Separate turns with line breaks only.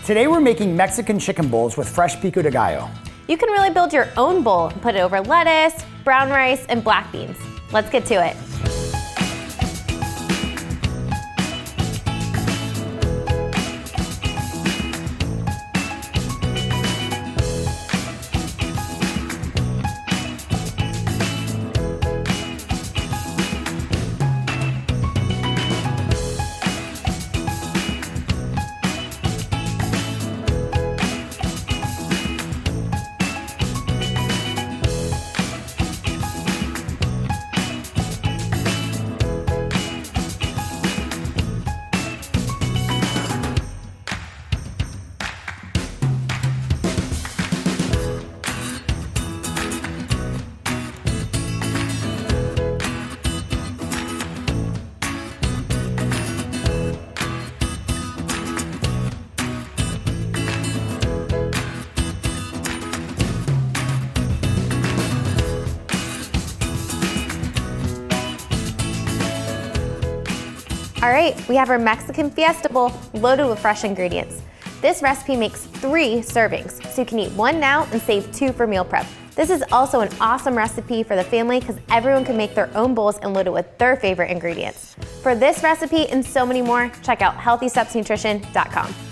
Today we're making Mexican chicken bowls with fresh pico de gallo.
You can really build your own bowl and put it over lettuce, brown rice, and black beans. Let's get to it. All right, we have our Mexican Fiesta bowl loaded with fresh ingredients. This recipe makes 3 servings, so you can eat 1 now and save 2 for meal prep. This is also an awesome recipe for the family because everyone can make their own bowls and load it with their favorite ingredients. For this recipe and so many more, check out healthystepsnutrition.com.